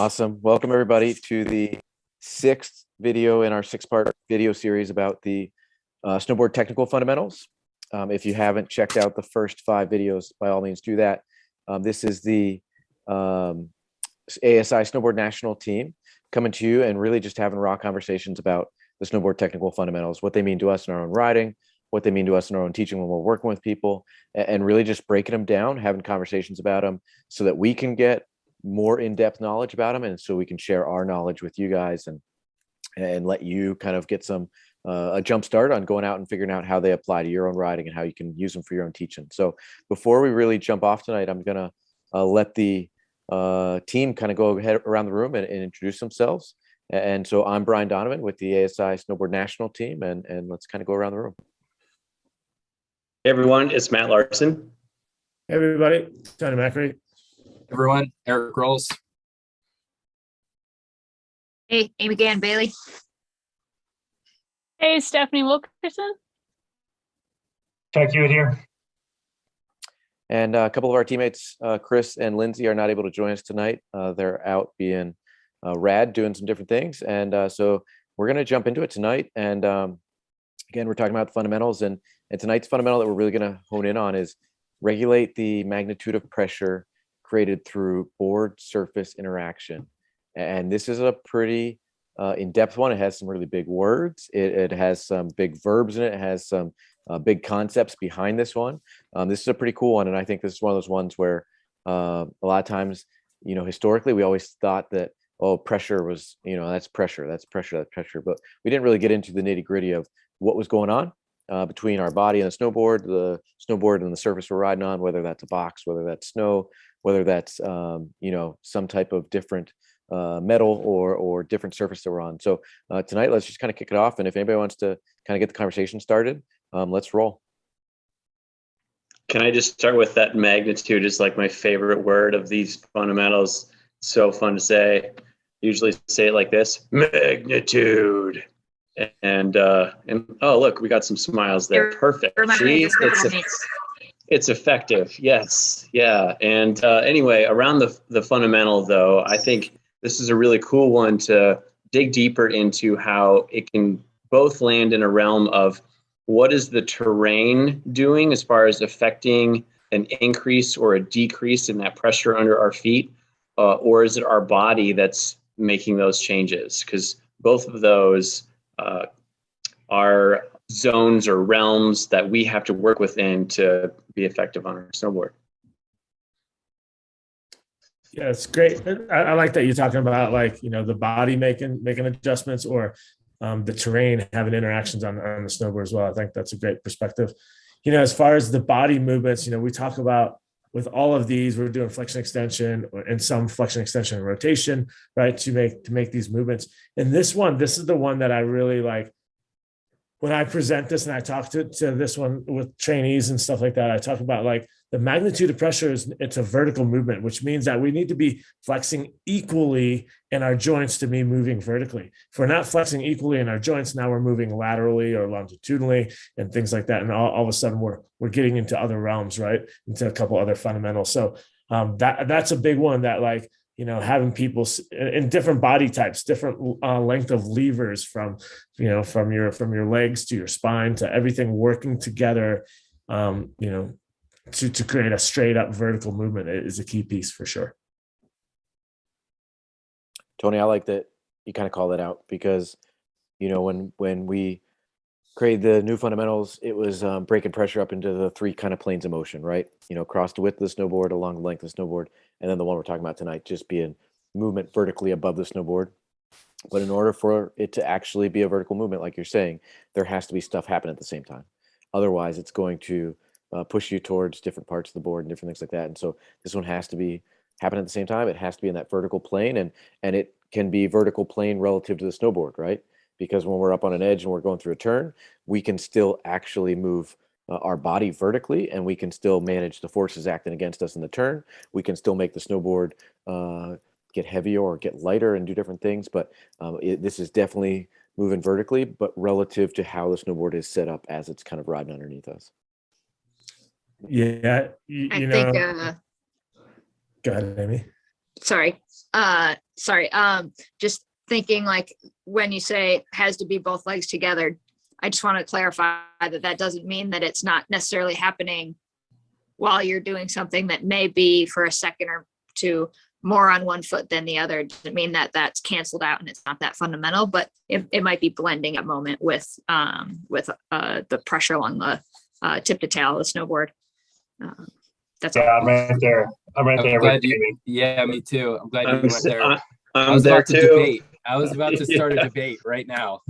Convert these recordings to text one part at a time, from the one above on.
Awesome. Welcome everybody to the sixth video in our six-part video series about the snowboard technical fundamentals. If you haven't checked out the first 5 videos, by all means do that. This is the ASI Snowboard National Team coming to you and really just having raw conversations about the snowboard technical fundamentals, what they mean to us in our own riding, what they mean to us in our own teaching when we're working with people, and really just breaking them down, having conversations about them so that we can get more in-depth knowledge about them, and so we can share our knowledge with you guys and let you kind of get some a jump start on going out and figuring out how they apply to your own riding and how you can use them for your own teaching. So before we really jump off tonight, I'm gonna let the team kind of go ahead around the room and introduce themselves. And so I'm Brian Donovan with the ASI Snowboard National Team, and let's kind of go around the room. Hey everyone, it's Matt Larson. Hey everybody, Tony Macri. Everyone, Eric Rolls. Hey, Amy Gan Bailey. Hey, Stephanie Wilkerson. Check Hewitt here. And a couple of our teammates, Chris and Lindsay, are not able to join us tonight. They're out being rad, doing some different things. And so we're going to jump into it tonight. And again, we're talking about the fundamentals. And tonight's fundamental that we're really going to hone in on is regulate the magnitude of pressure created through board surface interaction. And this is a pretty in-depth one. It has some really big words. It has some big verbs in it. It has some big concepts behind this one. This is a pretty cool one. And I think this is one of those ones where a lot of times, you know, historically, we always thought that, oh, pressure was, you know, that's pressure, that's pressure, that's pressure. But we didn't really get into the nitty gritty of what was going on between our body and the snowboard and the surface we're riding on, whether that's a box, whether that's snow, whether that's, you know, some type of different metal or different surface that we're on. So tonight, let's just kind of kick it off. And if anybody wants to kind of get the conversation started, let's roll. Can I just start with that magnitude is like my favorite word of these fundamentals. So fun to say. Usually say it like this, magnitude. And oh, look, we got some smiles there. Perfect. See, it's effective. Yes. Yeah. And anyway, around the fundamental, though, I think this is a really cool one to dig deeper into how it can both land in a realm of what is the terrain doing as far as affecting an increase or a decrease in that pressure under our feet, or is it our body that's making those changes? Because both of those are zones or realms that we have to work within to be effective on our snowboard. Yeah, it's great. I like that you're talking about, like, you know, the body making adjustments, or the terrain having interactions on the snowboard as well. I think that's a great perspective. You know, as far as the body movements, you know, we talk about with all of these, we're doing flexion extension and some flexion extension and rotation, right, to make these movements. And this is the one that I really like. When I present this and I talk to this one with trainees and stuff like that, I talk about, like, the magnitude of pressure it's a vertical movement, which means that we need to be flexing equally in our joints to be moving vertically. If we're not flexing equally in our joints, now we're moving laterally or longitudinally and things like that. And all of a sudden we're getting into other realms, right? Into a couple other fundamentals. So that's a big one that, like, you know, having people in different body types, different length of levers from your legs to your spine to everything working together, you know, to create a straight up vertical movement is a key piece for sure. Tony, I like that you kind of call that out, because, you know, when we created the new fundamentals, it was breaking pressure up into the 3 kind of planes of motion, right? You know, across the width of the snowboard, along the length of the snowboard, and then the one we're talking about tonight just being movement vertically above the snowboard. But in order for it to actually be a vertical movement, like you're saying, there has to be stuff happening at the same time. Otherwise, it's going to push you towards different parts of the board and different things like that. And so this one has to be happening at the same time. It has to be in that vertical plane, and it can be vertical plane relative to the snowboard, right? Because when we're up on an edge and we're going through a turn, we can still actually move our body vertically, and we can still manage the forces acting against us in the turn. We can still make the snowboard get heavier or get lighter and do different things. But this is definitely moving vertically, but relative to how the snowboard is set up as it's kind of riding underneath us. Yeah, you know. I think Go ahead, Amy. Sorry. Just thinking like when you say has to be both legs together, I just want to clarify that doesn't mean that it's not necessarily happening while you're doing something that may be for a second or two more on one foot than the other. It doesn't mean that that's canceled out and it's not that fundamental, but it might be blending at moment with the pressure along the tip to tail of the snowboard. That's all. I'm right there. I'm right there with you. Yeah, me too. I'm glad you I'm, went there. I'm there too. Debate. I was about to start a debate right now.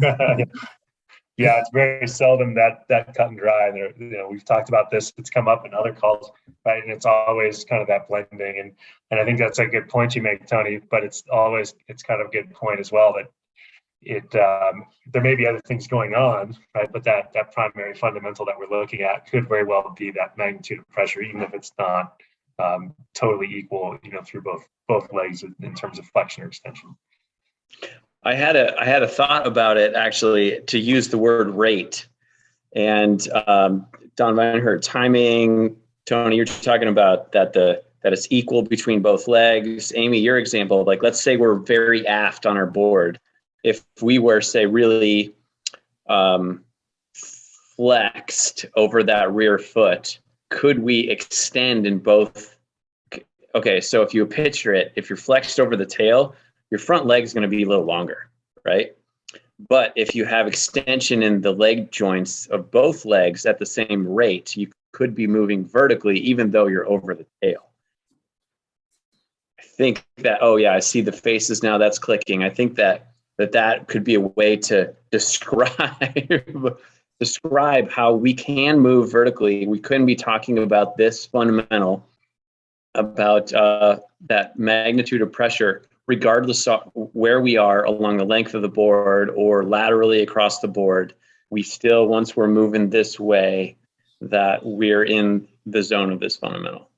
Yeah, it's very seldom that cut and dry. There, we've talked about this. It's come up in other calls, right? And it's always kind of that blending, and I think that's a good point you make, Tony. But it's kind of a good point as well that there may be other things going on, right? But that primary fundamental that we're looking at could very well be that magnitude of pressure, even if it's not totally equal, through both legs in terms of flexion or extension. I had a thought about it, actually, to use the word rate. And Donovan, I heard timing. Tony, you're talking about that it's equal between both legs. Amy, your example, like let's say we're very aft on our board. If we were, say, really flexed over that rear foot, could we extend in both? Okay, so if you picture it, if you're flexed over the tail, your front leg is going to be a little longer, right? But if you have extension in the leg joints of both legs at the same rate, you could be moving vertically even though you're over the tail. I think that, oh yeah, I see the faces now, that's clicking. I think that could be a way to describe how we can move vertically. We couldn't be talking about this fundamental, about that magnitude of pressure, regardless of where we are along the length of the board or laterally across the board. We still, once we're moving this way, that we're in the zone of this fundamental.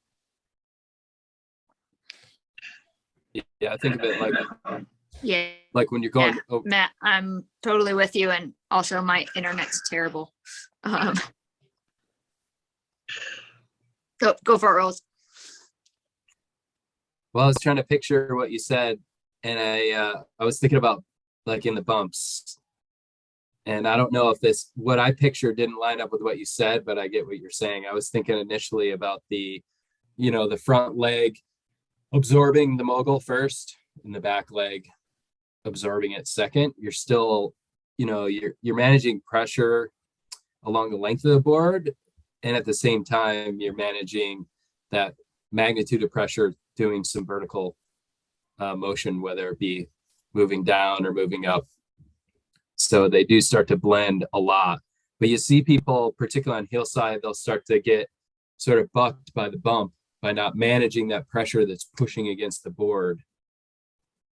Yeah, I think of it like, Yeah. like when you're going. Yeah. Oh. Matt, I'm totally with you. And also my internet's terrible. Go for it, Rose. Well, I was trying to picture what you said, and I was thinking about like in the bumps, and I don't know if what I pictured didn't line up with what you said, but I get what you're saying. I was thinking initially about the front leg absorbing the mogul first, and the back leg absorbing it second. You're still, you're managing pressure along the length of the board, and at the same time, you're managing that magnitude of pressure doing some vertical motion, whether it be moving down or moving up. So they do start to blend a lot. But you see people, particularly on hillside, they'll start to get sort of bucked by the bump by not managing that pressure that's pushing against the board.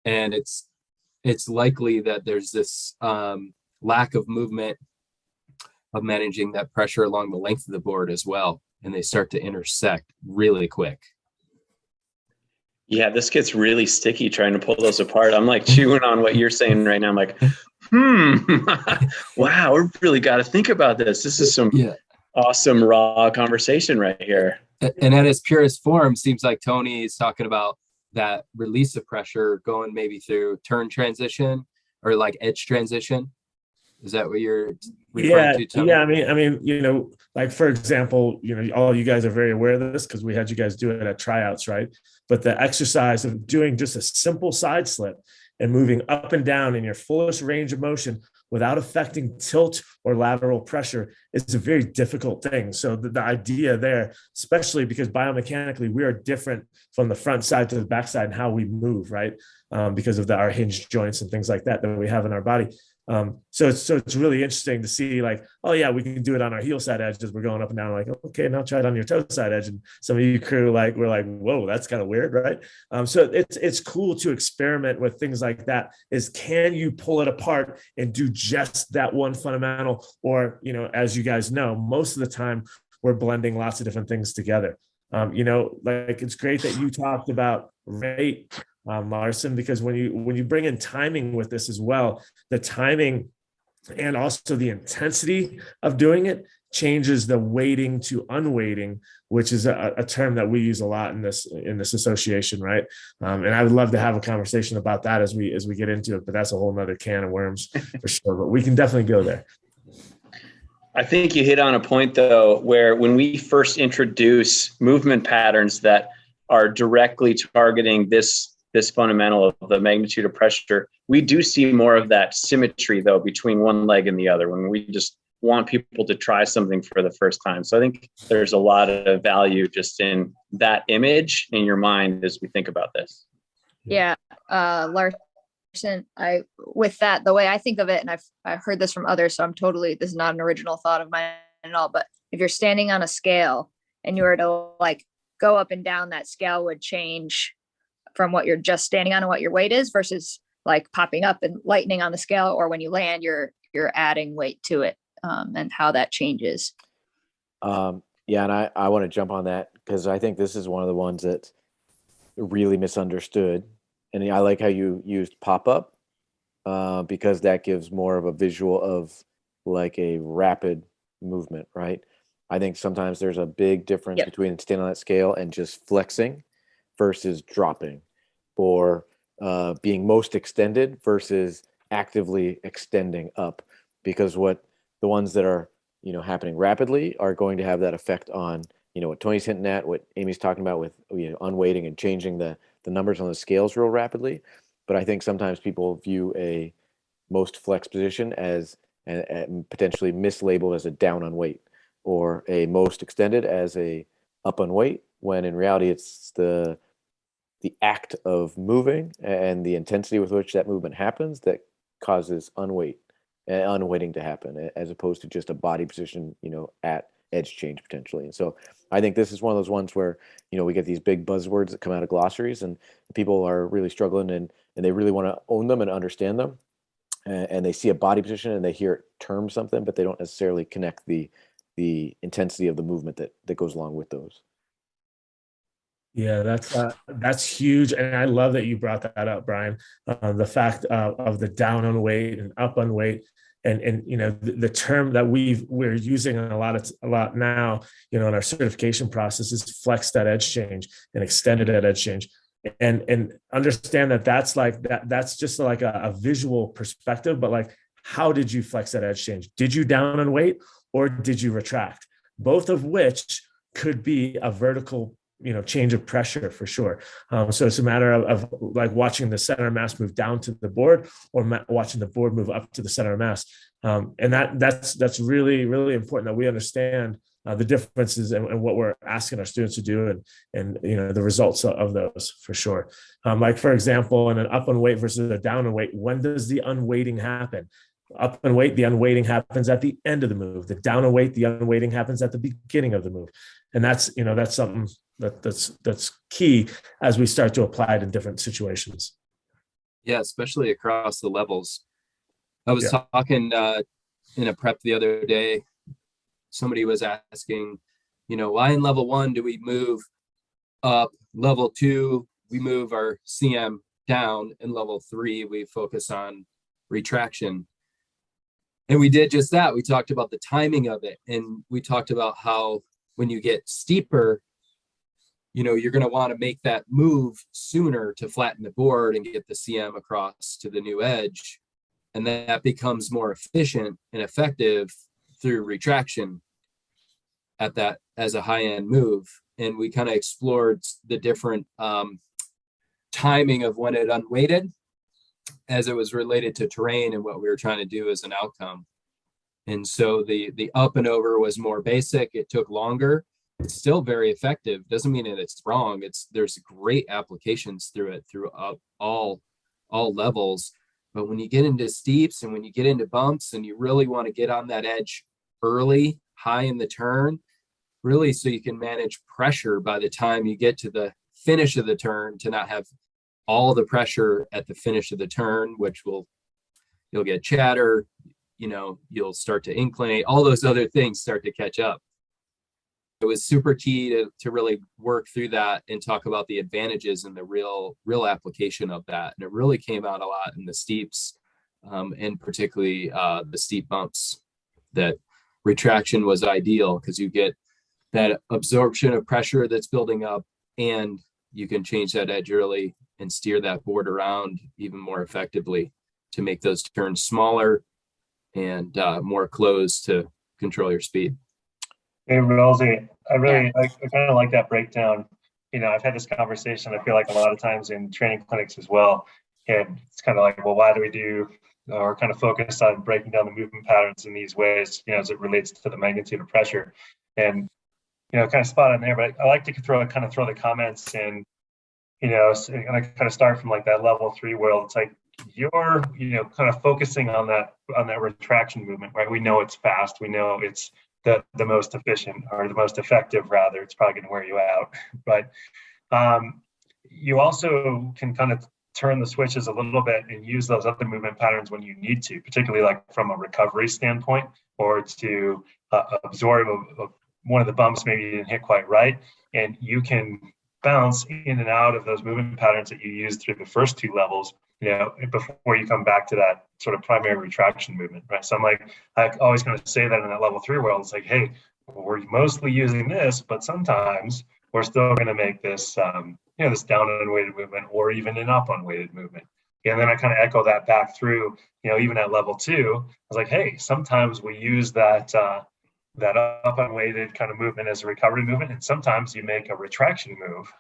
And it's likely that there's this lack of movement of managing that pressure along the length of the board as well. And they start to intersect really quick. Yeah, this gets really sticky trying to pull those apart. I'm like chewing on what you're saying right now. I'm like, wow, we really got to think about this. This is some awesome raw conversation right here. And at its purest form, seems like Tony is talking about that release of pressure going maybe through turn transition or like edge transition. Is that what you're referring to, Tony? Yeah, I mean, like for example, all you guys are very aware of this because we had you guys do it at tryouts, right? But the exercise of doing just a simple side slip and moving up and down in your fullest range of motion without affecting tilt or lateral pressure is a very difficult thing. So the idea there, especially because biomechanically we are different from the front side to the back side and how we move, right? Because of our hinge joints and things like that we have in our body. So it's really interesting to see like, oh yeah, we can do it on our heel side edge as we're going up and down. Like, okay, now try it on your toe side edge. And some of you crew we're like, whoa, that's kind of weird, right? So it's cool to experiment with things like that. Is can you pull it apart and do just that one fundamental? Or, as you guys know, most of the time we're blending lots of different things together. Like it's great that you talked about rate, Larson, because when you bring in timing with this as well, the timing and also the intensity of doing it changes the weighting to unweighting, which is a term that we use a lot in this association, right? And I would love to have a conversation about that as we get into it, but that's a whole nother can of worms for sure. But we can definitely go there. I think you hit on a point though, where when we first introduce movement patterns that are directly targeting this fundamental of the magnitude of pressure, we do see more of that symmetry though between one leg and the other when we just want people to try something for the first time. So I think there's a lot of value just in that image in your mind as we think about this. Yeah. Larson, with that, the way I think of it, and I've heard this from others, so this is not an original thought of mine at all, but if you're standing on a scale and you were to like go up and down, that scale would change from what you're just standing on and what your weight is versus like popping up and lightening on the scale, or when you land, you're adding weight to it. And how that changes. Yeah, and I want to jump on that because I think this is one of the ones that's really misunderstood. And I like how you used pop-up because that gives more of a visual of like a rapid movement, right? I think sometimes there's a big difference between standing on that scale and just flexing versus dropping, or being most extended versus actively extending up, because the ones that are, happening rapidly are going to have that effect on, what Tony's hinting at, what Amy's talking about with, unweighting and changing the numbers on the scales real rapidly. But I think sometimes people view a most flex position as potentially mislabeled as a down on weight, or a most extended as a up on weight, when in reality it's the act of moving and the intensity with which that movement happens that causes unweighting to happen, as opposed to just a body position, at edge change potentially. And so I think this is one of those ones where, we get these big buzzwords that come out of glossaries and people are really struggling and they really want to own them and understand them. And they see a body position and they hear it term something, but they don't necessarily connect the intensity of the movement that goes along with those. Yeah, that's huge, and I love that you brought that up, Brian. The fact of the down on weight and up on weight, and the term that we're using a lot now, in our certification process is flexed at edge change and extended at edge change, and understand that's just like a visual perspective, but like, how did you flex that edge change? Did you down on weight or did you retract? Both of which could be a vertical change of pressure for sure. So it's a matter of like watching the center of mass move down to the board, or watching the board move up to the center of mass. And that's really, really important that we understand the differences and what we're asking our students to do, and the results of those for sure. Like for example, in an up on weight versus a down on weight, when does the unweighting happen? Up on weight, the unweighting happens at the end of the move. The down on weight, the unweighting happens at the beginning of the move. And that's something that's key as we start to apply it in different situations. Yeah, especially across the levels. I was talking in a prep the other day. Somebody was asking, why in level 1 do we move up? Level 2, we move our CM down. In level 3, we focus on retraction. And we did just that. We talked about the timing of it. And we talked about how when you get steeper, you're going to want to make that move sooner to flatten the board and get the CM across to the new edge. And that becomes more efficient and effective through retraction at that as a high-end move. And we kind of explored the different timing of when it unweighted as it was related to terrain and what we were trying to do as an outcome. And so the up and over was more basic. It took longer. It's still very effective. Doesn't mean that it's wrong. There's great applications through it throughout all levels. But when you get into steeps and when you get into bumps and you really want to get on that edge early, high in the turn, really so you can manage pressure by the time you get to the finish of the turn, to not have all the pressure at the finish of the turn, which you'll get chatter, you'll start to inclinate, all those other things start to catch up. It was super key to really work through that and talk about the advantages and the real application of that. And it really came out a lot in the steeps, and particularly the steep bumps that retraction was ideal because you get that absorption of pressure that's building up, and you can change that edge early and steer that board around even more effectively to make those turns smaller and more closed to control your speed. Hey, Rosie, I kind of like that breakdown. I've had this conversation, I feel like a lot of times in training clinics as well. And it's kind of like, well, why do we do or kind of focus on breaking down the movement patterns in these ways, as it relates to the magnitude of pressure? And, kind of spot on there, but I like to throw the comments in, and I kind of start from like that level 3 world. It's like you're, kind of focusing on that retraction movement, right? We know it's fast. We know it's the most efficient, or the most effective rather. It's probably going to wear you out, but you also can kind of turn the switches a little bit and use those other movement patterns when you need to, particularly like from a recovery standpoint, or to absorb one of the bumps maybe you didn't hit quite right, and you can bounce in and out of those movement patterns that you used through the first 2 levels, before you come back to that sort of primary retraction movement, right? So I always kind of say that in that level 3 world, it's like, hey, we're mostly using this, but sometimes we're still going to make this, this down unweighted movement, or even an up unweighted movement. And then I kind of echo that back through, even at level 2, I was like, hey, sometimes we use that up unweighted kind of movement as a recovery movement, and sometimes you make a retraction move,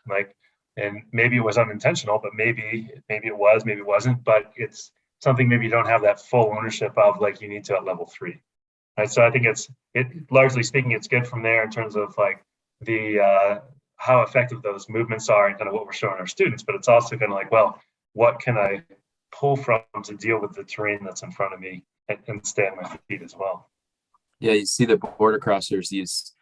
and maybe it was unintentional, but maybe it was, maybe it wasn't, but it's something maybe you don't have that full ownership of like you need to at level 3. Right? So I think it largely speaking, it's good from there in terms of like the how effective those movements are and kind of what we're showing our students, but it's also kind of like, well, what can I pull from to deal with the terrain that's in front of me and stay on my feet as well. Yeah, you see the border crossers use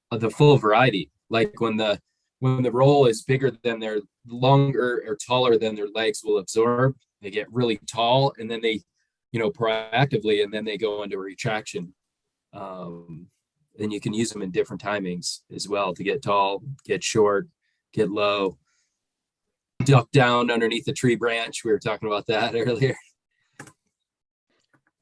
the full variety. Like when the roll is bigger than their longer or taller than their legs will absorb, they get really tall, and then they, proactively, and then they go into retraction. And you can use them in different timings as well to get tall, get short, get low, duck down underneath the tree branch. We were talking about that earlier.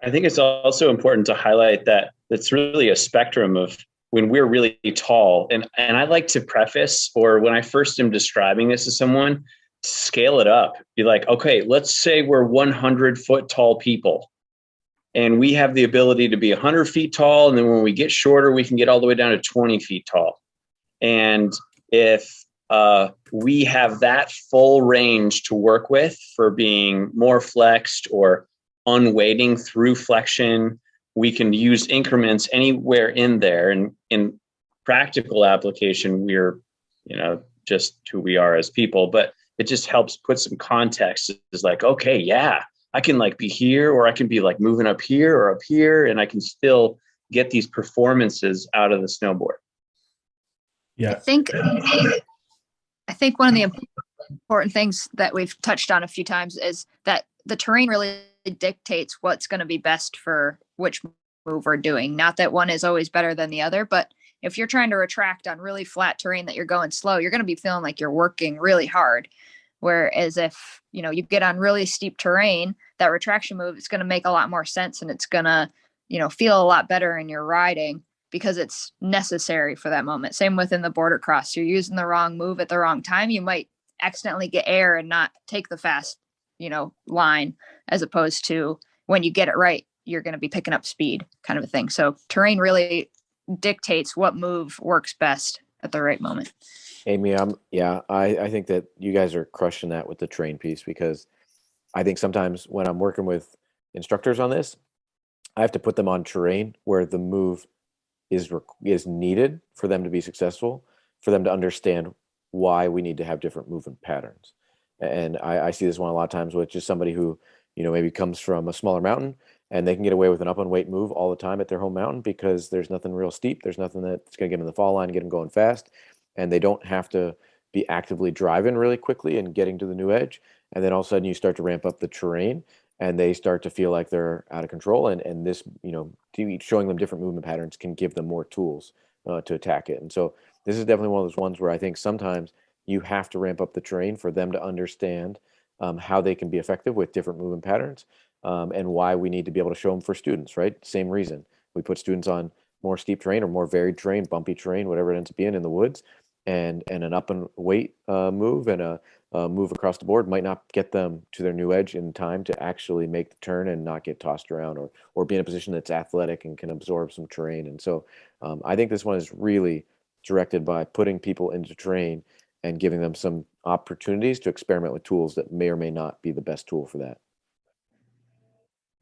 I think it's also important to highlight that it's really a spectrum of when we're really tall. And I like to preface, or when I first am describing this to someone, scale it up. Be like, okay, let's say we're 100-foot tall people, and we have the ability to be 100 feet tall. And then when we get shorter, we can get all the way down to 20 feet tall. And if we have that full range to work with for being more flexed or unweighting through flexion, we can use increments anywhere in there. And in practical application, we're, just who we are as people, but it just helps put some context. It's like, okay, yeah, I can like be here, or I can be like moving up here or up here, and I can still get these performances out of the snowboard. Yeah. I think one of the important things that we've touched on a few times is that the terrain really dictates what's going to be best for which move we're doing. Not that one is always better than the other, but if you're trying to retract on really flat terrain that you're going slow, you're going to be feeling like you're working really hard. Whereas if, you get on really steep terrain, that retraction move is going to make a lot more sense, and it's going to, feel a lot better in your riding because it's necessary for that moment. Same within the border cross. You're using the wrong move at the wrong time, you might accidentally get air and not take the fast, line, as opposed to when you get it right, you're going to be picking up speed, kind of a thing. So terrain really dictates what move works best at the right moment. Amy, I think that you guys are crushing that with the terrain piece, because I think sometimes when I'm working with instructors on this, I have to put them on terrain where the move is needed for them to be successful, for them to understand why we need to have different movement patterns. And I see this one a lot of times with just somebody who, maybe comes from a smaller mountain, and they can get away with an up on weight move all the time at their home mountain because there's nothing real steep. There's nothing that's going to get them in the fall line, get them going fast. And they don't have to be actively driving really quickly and getting to the new edge. And then all of a sudden you start to ramp up the terrain, and they start to feel like they're out of control. And this, showing them different movement patterns can give them more tools to attack it. And so this is definitely one of those ones where I think sometimes you have to ramp up the terrain for them to understand how they can be effective with different movement patterns, and why we need to be able to show them for students, right? Same reason. We put students on more steep terrain or more varied terrain, bumpy terrain, whatever it ends up being in the woods, and an up and weight move and a move across the board might not get them to their new edge in time to actually make the turn and not get tossed around, or be in a position that's athletic and can absorb some terrain. And so I think this one is really directed by putting people into terrain and giving them some opportunities to experiment with tools that may or may not be the best tool for that.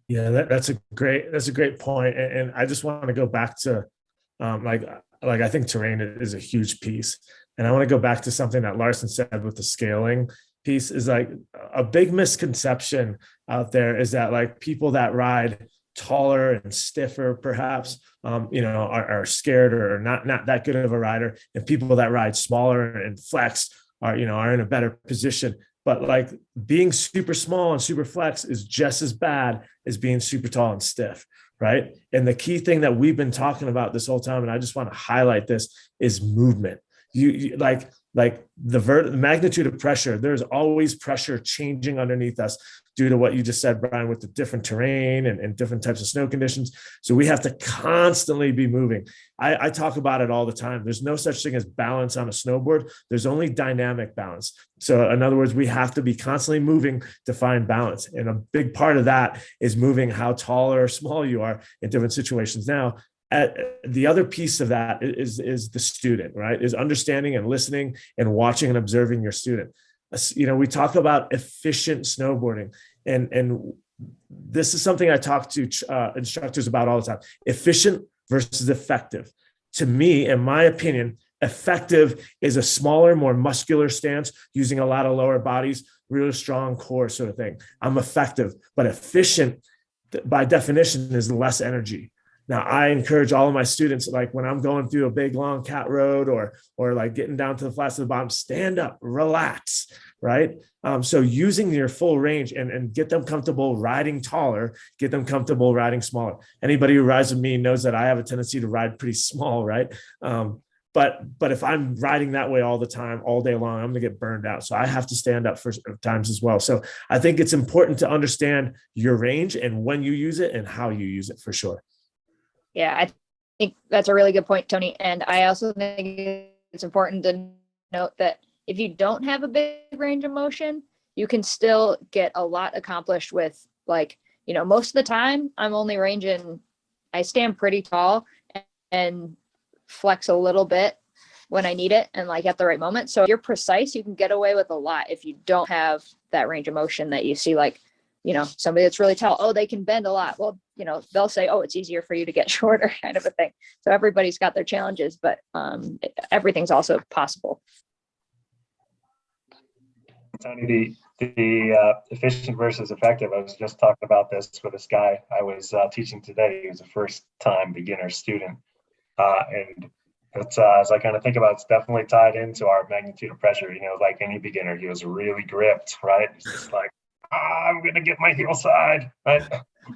Yeah, that's a great point. And I just want to go back to like I think terrain is a huge piece. And I want to go back to something that Larson said with the scaling piece. Is like a big misconception out there is that like people that ride taller and stiffer perhaps are scared or not that good of a rider, and people that ride smaller and flex are in a better position. But like being super small and super flex is just as bad as being super tall and stiff, right? And the key thing that we've been talking about this whole time, and I just want to highlight this, is movement. You like the magnitude of pressure. There's always pressure changing underneath us due to what you just said, Brian, with the different terrain and different types of snow conditions. So we have to constantly be moving. I talk about it all the time. There's no such thing as balance on a snowboard. There's only dynamic balance. So in other words, we have to be constantly moving to find balance. And a big part of that is moving how tall or small you are in different situations. Now, the other piece of that is the student, right? Is understanding and listening and watching and observing your student. We talk about efficient snowboarding, and this is something I talk to instructors about all the time. Efficient versus effective. To me, in my opinion, effective is a smaller, more muscular stance using a lot of lower bodies, really strong core sort of thing. I'm effective, but efficient by definition is less energy. Now, I encourage all of my students, like when I'm going through a big long cat road or like getting down to the flats of the bottom, stand up, relax, right? So using your full range and get them comfortable riding taller, get them comfortable riding smaller. Anybody who rides with me knows that I have a tendency to ride pretty small, right? But if I'm riding that way all the time, all day long, I'm going to get burned out. So I have to stand up for times as well. So I think it's important to understand your range and when you use it and how you use it for sure. Yeah, I think that's a really good point, Tony. And I also think it's important to note that if you don't have a big range of motion, you can still get a lot accomplished with, like, most of the time I'm only ranging, I stand pretty tall and flex a little bit when I need it and like at the right moment. So if you're precise, you can get away with a lot if you don't have that range of motion that you see, like, somebody that's really tall, oh, they can bend a lot. Well, they'll say, oh, it's easier for you to get shorter, kind of a thing. So everybody's got their challenges, but everything's also possible. Tony, the efficient versus effective, I was just talking about this with this guy I was teaching today. He was a first-time beginner student. And it's, as I kind of think about, it's definitely tied into our magnitude of pressure. Like any beginner, he was really gripped, right? It's just like, I'm going to get my heel side, right?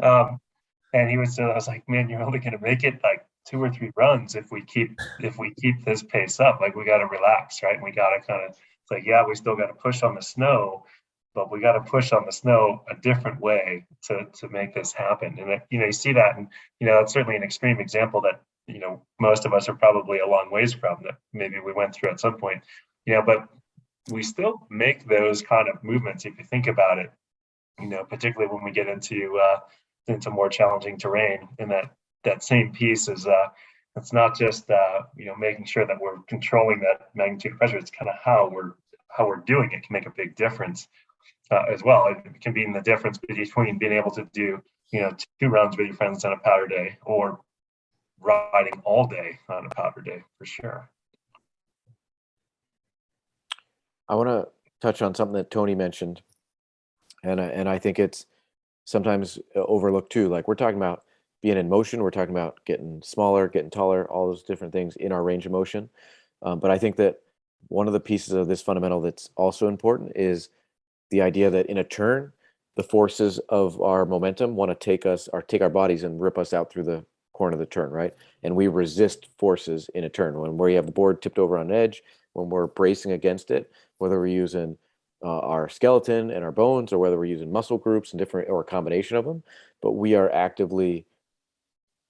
And I was like, man, you're only going to make it like 2 or 3 runs if we keep this pace up. Like, we got to relax, right? We got to kind of, it's like, yeah, we still got to push on the snow, but we got to push on the snow a different way to make this happen. And you see that, and it's certainly an extreme example that most of us are probably a long ways from, that maybe we went through at some point, but we still make those kind of movements if you think about it. Particularly when we get into more challenging terrain, and that same piece is it's not just making sure that we're controlling that magnitude of pressure. It's kind of how we're doing it can make a big difference as well. It can be in the difference between being able to do 2 runs with your friends on a powder day or riding all day on a powder day, for sure. I want to touch on something that Tony mentioned. And I think it's sometimes overlooked too. Like, we're talking about being in motion, we're talking about getting smaller, getting taller, all those different things in our range of motion. But I think that one of the pieces of this fundamental that's also important is the idea that in a turn, the forces of our momentum want to take our bodies and rip us out through the corner of the turn, right? And we resist forces in a turn. When we have the board tipped over on an edge, when we're bracing against it, whether we're using our skeleton and our bones, or whether we're using muscle groups and different, or a combination of them, but we are actively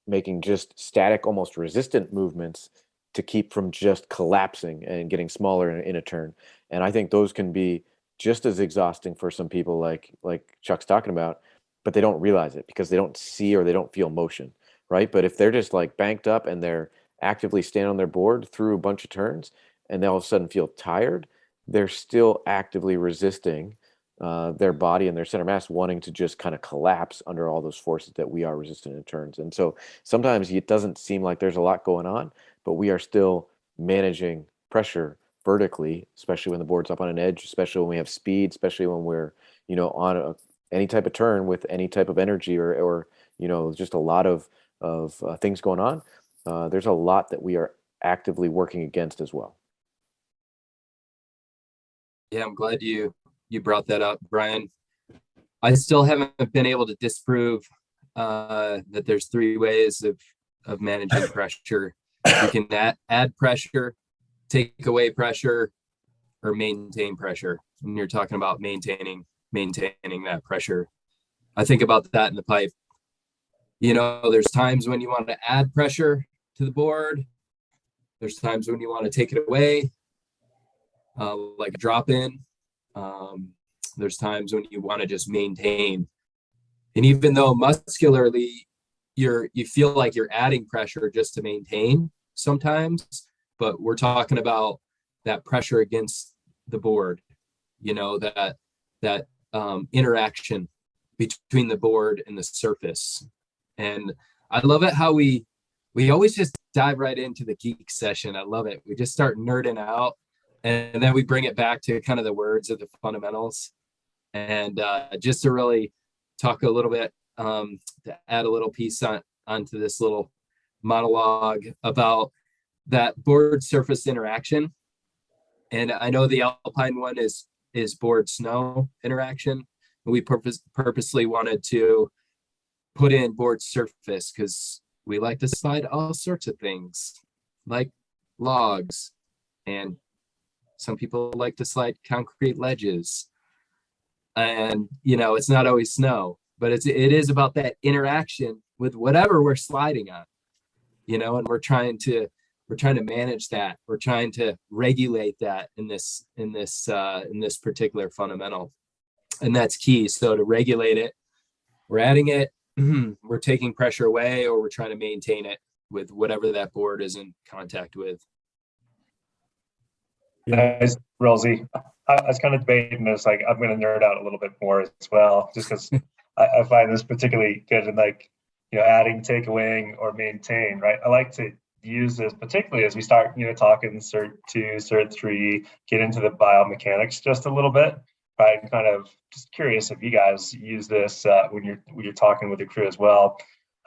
making just static, almost resistant movements to keep from just collapsing and getting smaller in a turn. And I think those can be just as exhausting for some people, like Chuck's talking about, but they don't realize it because they don't see or they don't feel motion, right? But if they're just like banked up and they're actively standing on their board through a bunch of turns and they all of a sudden feel tired, they're still actively resisting their body and their center mass wanting to just kind of collapse under all those forces that we are resistant in turns. And so sometimes it doesn't seem like there's a lot going on, but we are still managing pressure vertically, especially when the board's up on an edge, especially when we have speed, especially when we're, on any type of turn with any type of energy or just a lot of things going on. There's a lot that we are actively working against as well. Yeah, I'm glad you brought that up, Brian. I still haven't been able to disprove that there's 3 ways of managing pressure. You can add pressure, take away pressure, or maintain pressure. And you're talking about maintaining that pressure. I think about that in the pipe. There's times when you want to add pressure to the board. There's times when you want to take it away, like a drop in. There's times when you want to just maintain. And even though muscularly you feel like you're adding pressure just to maintain sometimes, but we're talking about that pressure against the board, that interaction between the board and the surface. And I love it how we always just dive right into the geek session. I love it. We just start nerding out, and then we bring it back to kind of the words of the fundamentals. And just to really talk a little bit, to add a little piece onto this little monologue about that board surface interaction. And I know the Alpine one is board snow interaction. We purposely wanted to put in board surface because we like to slide all sorts of things like logs, and some people like to slide concrete ledges. And it's not always snow, but it is about that interaction with whatever we're sliding on, and we're trying to manage that. We're trying to regulate that in this particular fundamental, and that's key. So to regulate it, we're adding it, we're taking pressure away, or we're trying to maintain it with whatever that board is in contact with. Nice, Rosie. I was kind of debating this. Like, I'm going to nerd out a little bit more as well, just because I find this particularly good in adding, take away, or maintain. Right. I like to use this particularly as we start, talking Cert 2, Cert 3, get into the biomechanics just a little bit. Right. I'm kind of just curious if you guys use this when you're talking with the crew as well.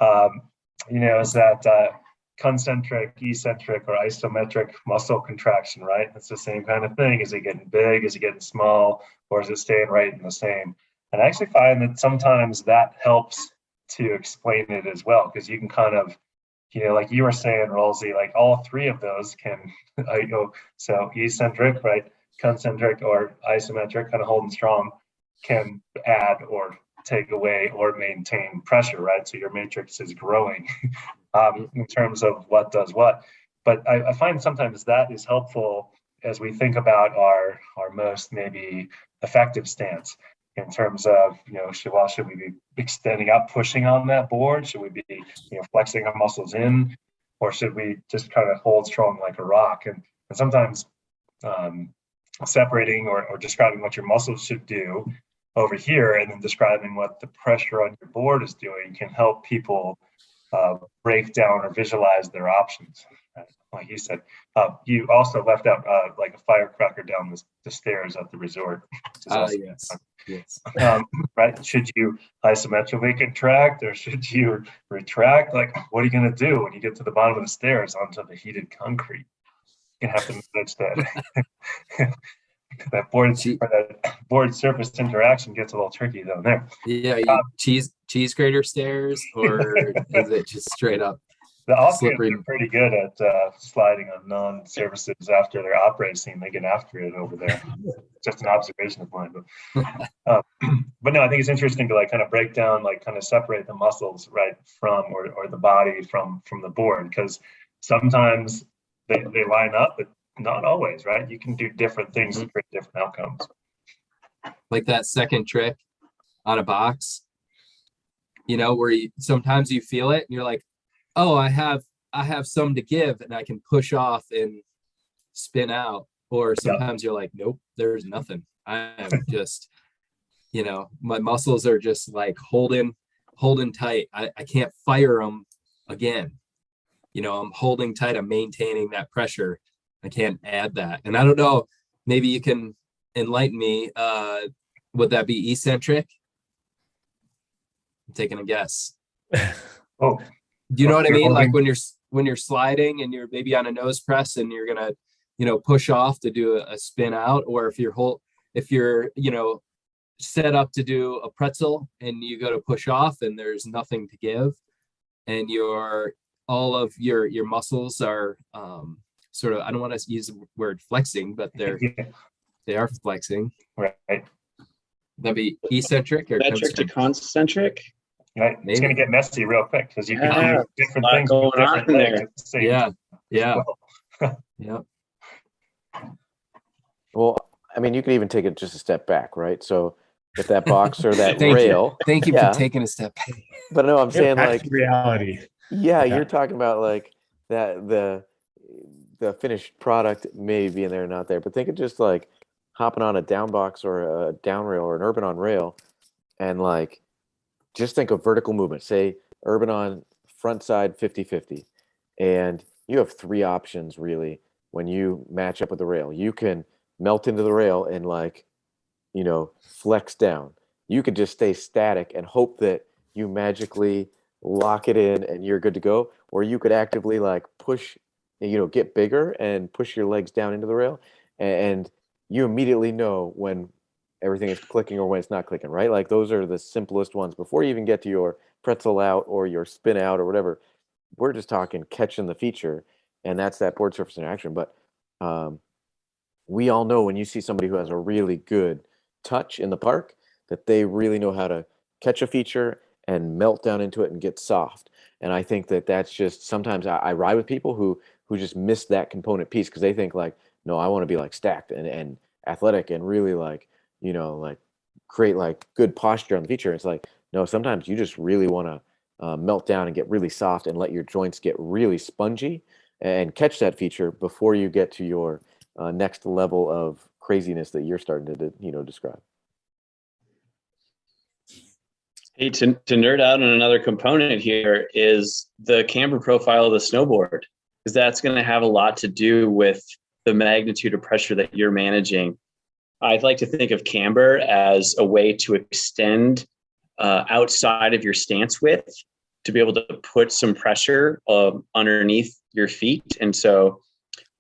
Is that concentric, eccentric, or isometric muscle contraction, right? It's the same kind of thing. Is it getting big? Is it getting small? Or is it staying right in the same? And I actually find that sometimes that helps to explain it as well, because you can kind of, like you were saying, Rolsey, like all 3 of those can so eccentric, right? Concentric or isometric, kind of holding strong, can add or take away or maintain pressure, right? So your matrix is growing in terms of what does what. But I find sometimes that is helpful as we think about our most maybe effective stance in terms of, should we be extending out, pushing on that board? Should we be, flexing our muscles in, or should we just kind of hold strong like a rock? And sometimes separating or describing what your muscles should do over here and then describing what the pressure on your board is doing can help people break down or visualize their options. Like you said, you also left out like a firecracker down the stairs at the resort. Yes. Right? Should you isometrically contract or should you retract? Like, what are you going to do when you get to the bottom of the stairs onto the heated concrete? You're going to have to manage that. That board surface interaction gets a little tricky down there. Yeah, cheese grater stairs, or is it just straight up The Austrians slippery. are pretty good at sliding on non-surfaces after their op racing. They get after it over there. Just an observation of mine, but no, I think it's interesting to like kind of break down, like kind of separate the muscles right from or the body from the board, because sometimes they line up, but not always, right? You can do different things to create different outcomes. Like that second trick on a box, you know, where sometimes you feel it and you're like, oh, I have some to give and I can push off and spin out. Or sometimes you're like, nope, there's nothing. I am just, you know, my muscles are just like holding tight. I can't fire them again. You know, I'm holding tight. I'm maintaining that pressure. I can't add that. And I don't know, maybe you can enlighten me. Would that be eccentric? I'm taking a guess. Oh, do you know what I mean? Like when you're sliding and you're maybe on a nose press and you're gonna, you know, push off to do a spin out, or if you're you know, set up to do a pretzel and you go to push off and there's nothing to give, and all of your muscles are sort of, I don't want to use the word flexing, but they are flexing. Right. That'd be eccentric or metric to concentric. Right. It's going to get messy real quick because you can do different things going with different on legs there. at the same time. Yeah. Well. Yeah. Well, I mean, you can even take it just a step back, right? So if that box or that Thank rail, Thank you yeah. for taking a step back. But no, I'm saying like reality. Yeah, you're talking about like that the finished product may be in there or not there, but think of just like hopping on a down box or a down rail or an urban on rail, and like just think of vertical movement. Say urban on front side 50-50, and you have three options really when you match up with the rail. You can melt into the rail and like, you know, flex down. You could just stay static and hope that you magically lock it in and you're good to go. Or you could actively like push, you know, get bigger and push your legs down into the rail, and you immediately know when everything is clicking or when it's not clicking, right? Like those are the simplest ones before you even get to your pretzel out or your spin out or whatever. We're just talking catching the feature, and that's that board surface interaction. But we all know when you see somebody who has a really good touch in the park, that they really know how to catch a feature and melt down into it and get soft. And I think that that's just sometimes I ride with people who just miss that component piece because they think like, no, I want to be like stacked and athletic and really like, you know, like create like good posture on the feature. It's like, no, sometimes you just really want to melt down and get really soft and let your joints get really spongy and catch that feature before you get to your next level of craziness that you're starting to, you know, describe. Hey, to nerd out on another component here is the camber profile of the snowboard, because that's going to have a lot to do with the magnitude of pressure that you're managing. I'd like to think of camber as a way to extend outside of your stance width to be able to put some pressure underneath your feet. And so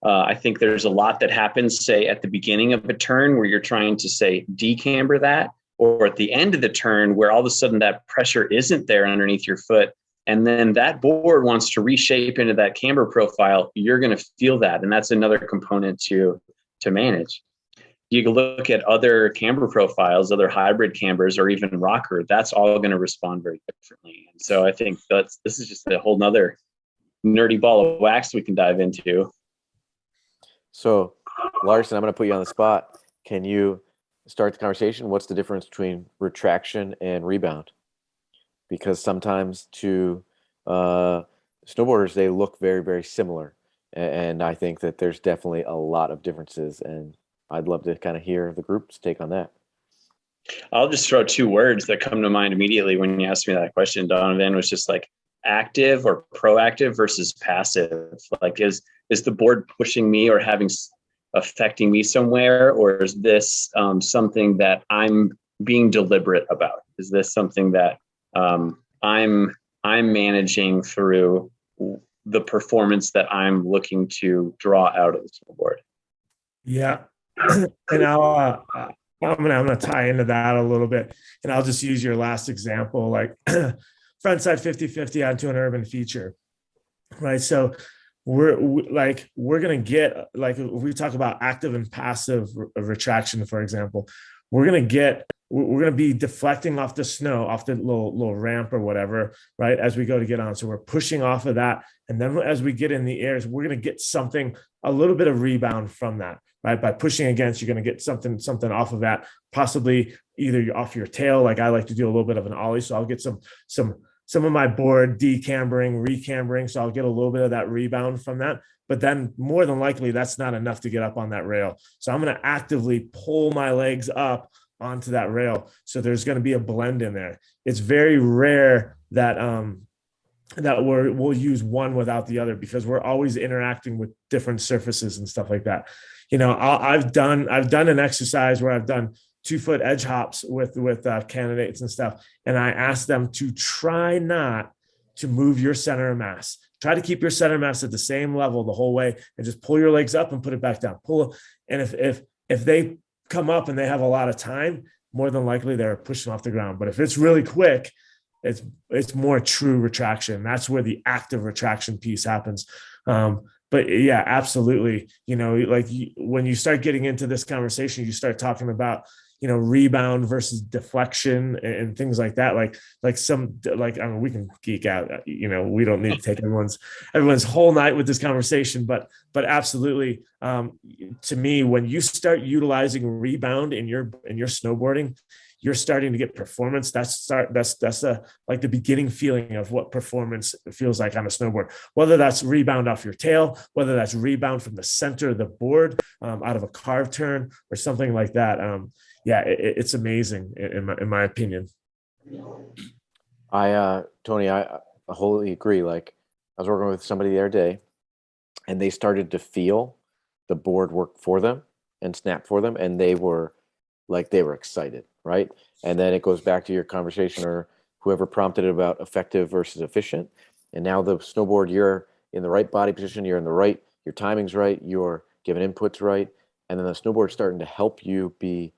I think there's a lot that happens, say, at the beginning of a turn where you're trying to, say, decamber that, or at the end of the turn where all of a sudden that pressure isn't there underneath your foot. And then that board wants to reshape into that camber profile. You're going to feel that. And that's another component to manage. You can look at other camber profiles, other hybrid cambers, or even rocker. That's all going to respond very differently. And so I think this is just a whole nother nerdy ball of wax we can dive into. So, Larson, I'm going to put you on the spot. Can you start the conversation? What's the difference between retraction and rebound? Because sometimes to snowboarders, they look very, very similar. And I think that there's definitely a lot of differences. And I'd love to kind of hear the group's take on that. I'll just throw two words that come to mind immediately when you asked me that question, Donovan, was just like active or proactive versus passive. Like, is the board pushing me or affecting me somewhere, or is this something that I'm being deliberate about? Is this something that I'm managing through the performance that I'm looking to draw out of the snowboard? Yeah, and I'm gonna tie into that a little bit, and I'll just use your last example, like front side 50-50 onto an urban feature. right? So we're going to get, like, if we talk about active and passive retraction, for example, we're going to be deflecting off the snow, off the little ramp or whatever, right, as we go to get on. So we're pushing off of that. And then as we get in the airs, we're going to get something, a little bit of rebound from that, right? By pushing against, you're going to get something off of that, possibly either off your tail. Like I like to do a little bit of an ollie. So I'll get some of my board decambering, recambering. So I'll get a little bit of that rebound from that. But then more than likely, that's not enough to get up on that rail. So I'm going to actively pull my legs up onto that rail. So there's going to be a blend in there. It's very rare that we'll use one without the other, because we're always interacting with different surfaces and stuff like that. You know, I've done an exercise where I've done 2-foot edge hops with candidates and stuff, and I asked them to try not to move your center of mass. Try to keep your center of mass at the same level the whole way, and just pull your legs up and put it back down. Pull, and if they come up and they have a lot of time, more than likely they're pushing off the ground. But if it's really quick, it's more true retraction. That's where the active retraction piece happens. But yeah, absolutely. You know, like when you start getting into this conversation, you start talking about, you know, rebound versus deflection and things like that. Like I mean, we can geek out, you know, we don't need to take everyone's whole night with this conversation, but absolutely. To me, when you start utilizing rebound in your snowboarding, you're starting to get performance. That's like the beginning feeling of what performance feels like on a snowboard, whether that's rebound off your tail, whether that's rebound from the center of the board, out of a carve turn or something like that. Yeah, it's amazing in my opinion. Tony, I wholly agree. Like I was working with somebody the other day, and they started to feel the board work for them and snap for them, and they were excited, right? And then it goes back to your conversation or whoever prompted it about effective versus efficient. And now the snowboard, you're in the right body position, you're in the right, your timing's right, you're giving inputs right, and then the snowboard's starting to help you be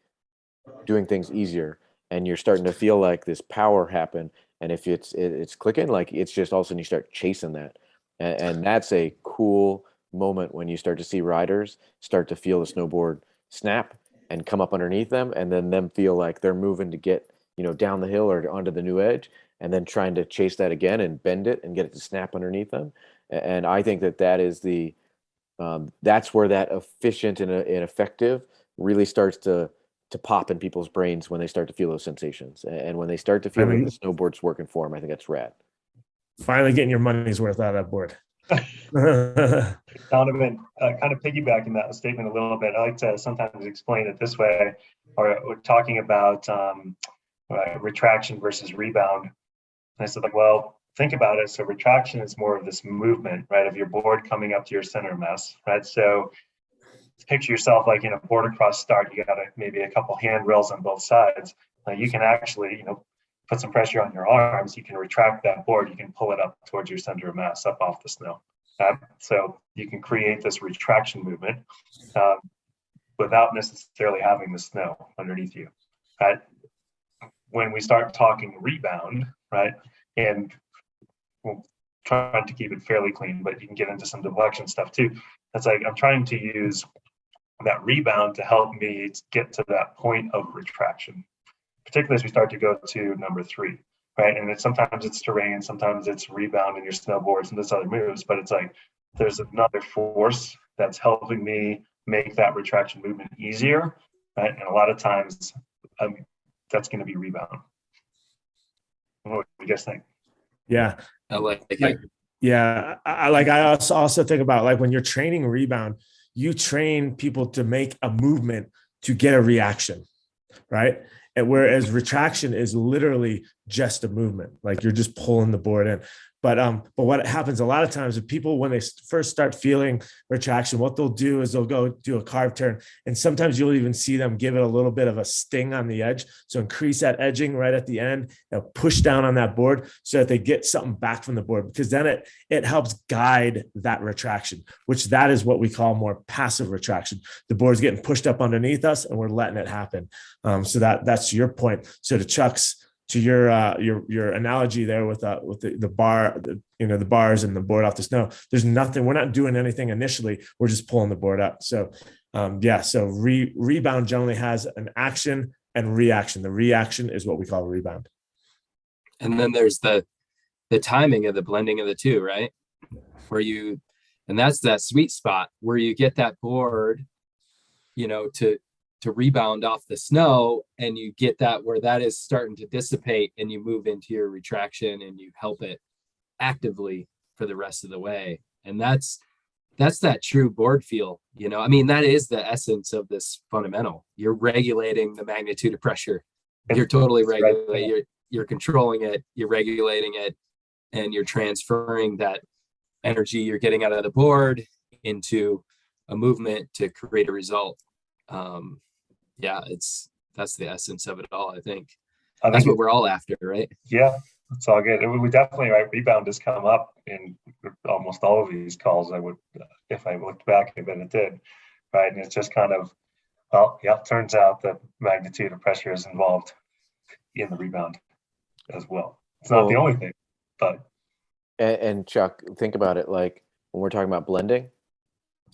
doing things easier, and you're starting to feel like this power happen. And if it's clicking, like it's just all of a sudden you start chasing that, and that's a cool moment when you start to see riders start to feel the snowboard snap and come up underneath them, and then them feel like they're moving to get, you know, down the hill or onto the new edge, and then trying to chase that again and bend it and get it to snap underneath them. And I think that is that's where that efficient and effective really starts to pop in people's brains when they start to feel those sensations, and when they start to feel like the snowboard's working for them. I think that's rad. Finally getting your money's worth out of that board. Donovan, kind of piggybacking that statement a little bit, I like to sometimes explain it this way, or we're talking about retraction versus rebound. And I said, like, well, think about it. So retraction is more of this movement, right, of your board coming up to your center of mass, right? So picture yourself like in a board across start, you got maybe a couple handrails on both sides. You can actually, you know, put some pressure on your arms, you can retract that board, you can pull it up towards your center of mass, up off the snow. So you can create this retraction movement without necessarily having the snow underneath you. Right? When we start talking rebound, right, and we'll try to keep it fairly clean, but you can get into some deflection stuff too. That's like I'm trying to use that rebound to help me get to that point of retraction, particularly as we start to go to number 3, right? And sometimes it's terrain, sometimes it's rebound in your snowboards and this other moves, but it's like there's another force that's helping me make that retraction movement easier, right? And a lot of times that's going to be rebound. What do you guys think? Yeah. I like it. Yeah. I also think about, like, when you're training rebound, you train people to make a movement to get a reaction, right? And whereas retraction is literally just a movement, like you're just pulling the board in. But what happens a lot of times with people when they first start feeling retraction, what they'll do is they'll go do a carve turn, and sometimes you'll even see them give it a little bit of a sting on the edge. So increase that edging right at the end, push down on that board so that they get something back from the board, because then it helps guide that retraction, which that is what we call more passive retraction. The board's getting pushed up underneath us and we're letting it happen. So that's your point. So to Chuck's to your analogy there with the bar, the bars and the board off the snow, there's nothing, we're not doing anything initially. We're just pulling the board up. So so rebound generally has an action and reaction. The reaction is what we call a rebound. And then there's the timing of the blending of the two, right? And that's that sweet spot where you get that board, to rebound off the snow, and you get that where that is starting to dissipate, and you move into your retraction and you help it actively for the rest of the way. And that's that true board feel, that is the essence of this fundamental. You're regulating the magnitude of pressure. You're totally regulating, you're controlling it, you're regulating it, and you're transferring that energy you're getting out of the board into a movement to create a result. That's the essence of it all. I think that's what we're all after, right? Yeah, it's all good. We definitely, right, rebound has come up in almost all of these calls. If I looked back, I bet it did, right? And it's just kind of, turns out that magnitude of pressure is involved in the rebound as well. It's not the only thing, but. And Chuck, think about it, like when we're talking about blending,